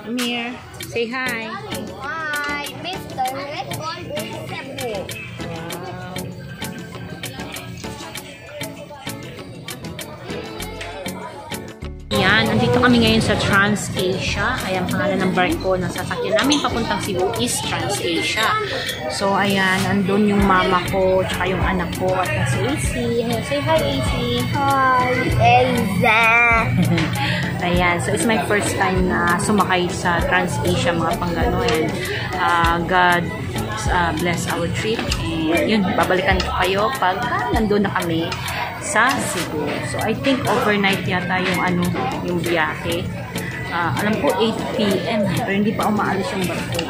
Amir, say hi. Hi, Mr. Red One Cebu. Yan, nandito kami ngayon sa TransAsia. Ayan, pangalan ng barko na sasakyan namin papuntang Cebu is TransAsia. So, ayan, andun yung mama ko, tsaka yung anak ko, at si AC. Ayan, say hi, AC. Hi, Elza. Ayan, so it's my first time na sumakay sa TransAsia, mga panggano. And God bless our trip. And yun, babalikan ko kayo pag nandun na kami sa Cebu. So I think overnight yata yung yung biyahe. Alam ko 8 PM, pero hindi pa umaalis yung barko.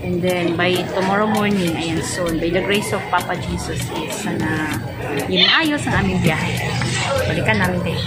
And then by tomorrow morning, ayan, soon, by the grace of Papa Jesus is sana yung maayos ang aming biyahe. Balikan namin kayo.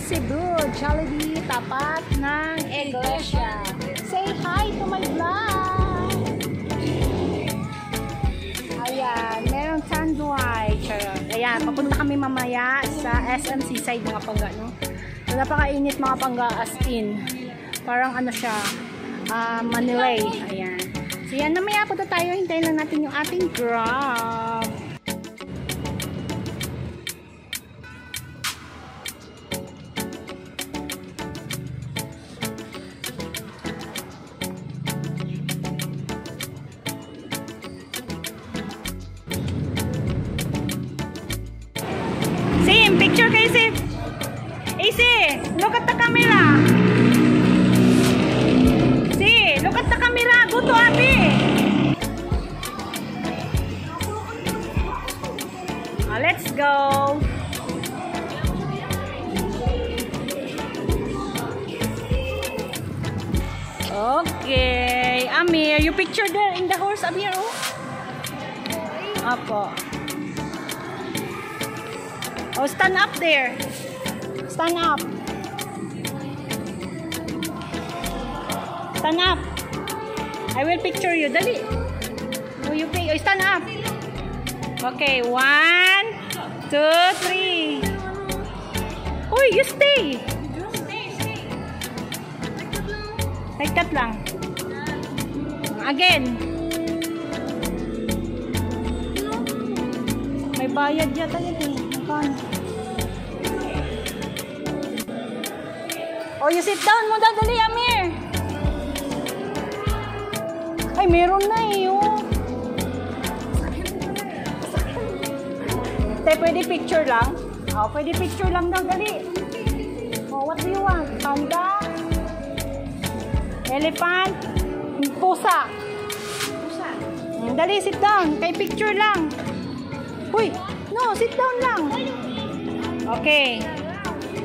Cebu, Jollibee, tapat ng Iglesia. Say hi to my vlog! Ayan, merong tanduay. Ayan, papunta kami mamaya sa SMC side mga pangga, no? So, napakainit mga pangga as in. Parang ano siya, Manilay. Ayan. So, yan, mamaya punta tayo. Hintayin lang natin yung ating Grab. Sim, picture kayo, Sim. AC, look at the camera. See, look at the camera. Go to Abi. Let's go. Okay, Amir, you picture there in the horse, Amir, oh? Apo. Oh, stand up there. Stand up. Stand up. I will picture you. Dali. Oh, you pay. Oh, stand up. Okay, 1, 2, 3. Oh, you stay. Stay. Like that lang. Again. May bayad yata yun eh. Magkano? Oh, you sit down mo daw, dali, Amir. Ay, meron na eh, oh. Te, pwede picture lang? Oh, pwede picture lang daw, dali. Oh, what do you want? Panda? Elephant? Pusa? Pusa. Dali, sit down. Kay picture lang. Uy, no, sit down lang. Okay.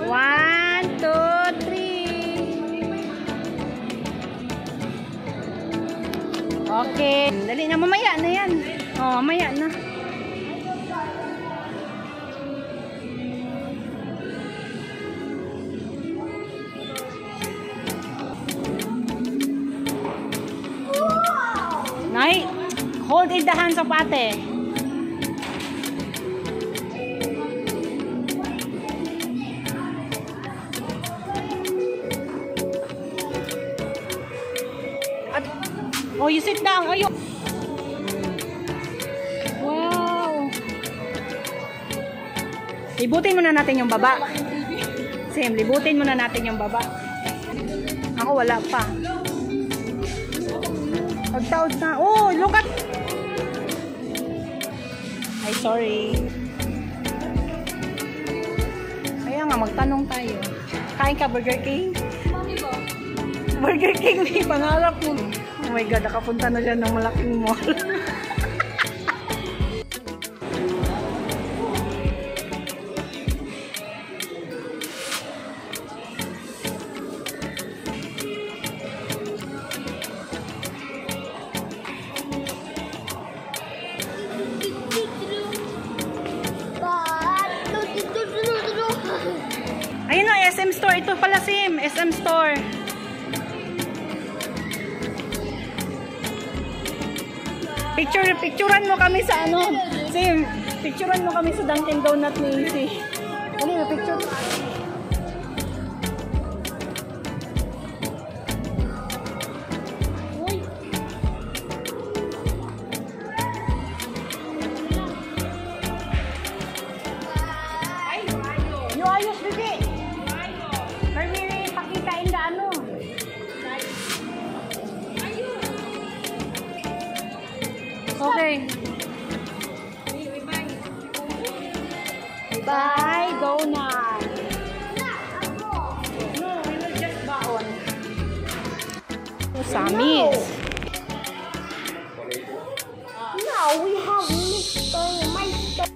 1, 2, 3. Okay. Dali na, mamaya na yan. Oh, mamaya na. Nay, hold in the hands of ate. Oh, you sit down. Oh, you... Wow. Libutin muna natin yung baba. Sim, libutin muna natin yung baba. Ako wala pa. Pagtaod na. Oh, look at... Ay, sorry. Kaya nga, magtanong tayo. Kain ka Burger King? Burger King, may pangarap mo. Oh my God, nakapunta na siya ng malaking mall. Ayun na, SM Store. Ito pala, Sim. SM Store. Picturean mo kami sa ano. Sim, picturean mo kami sa Dunkin' Donut ni Easy. Ano yung picture? Yung ayos, bibi. May pakitain na ano. Okay. Bye, donut. No, we will just baon. Samis. Now we have Mr. Meister.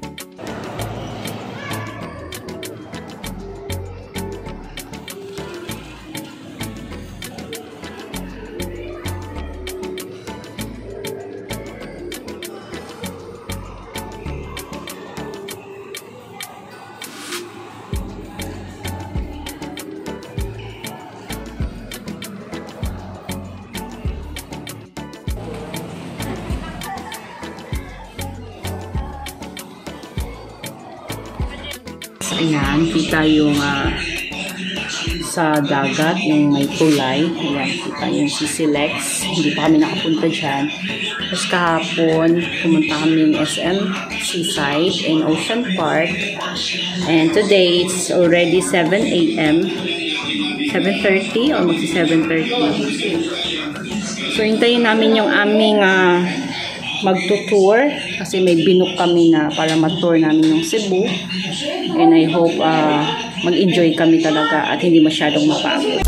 Ayan, kita yung sa dagat, yung may kulay. Ayan, kita yung Sisilex. Hindi pa kami nakapunta dyan. Tapos kahapon, pumunta kami ng SM Seaside and Ocean Park. And today, it's already 7 a.m. 7:30 or magsi 7:30. So, hintayin namin yung aming magtutour kasi may binook kami na para mag-tour namin yung Cebu. And I hope mag-enjoy kami talaga at hindi masyadong mapagod.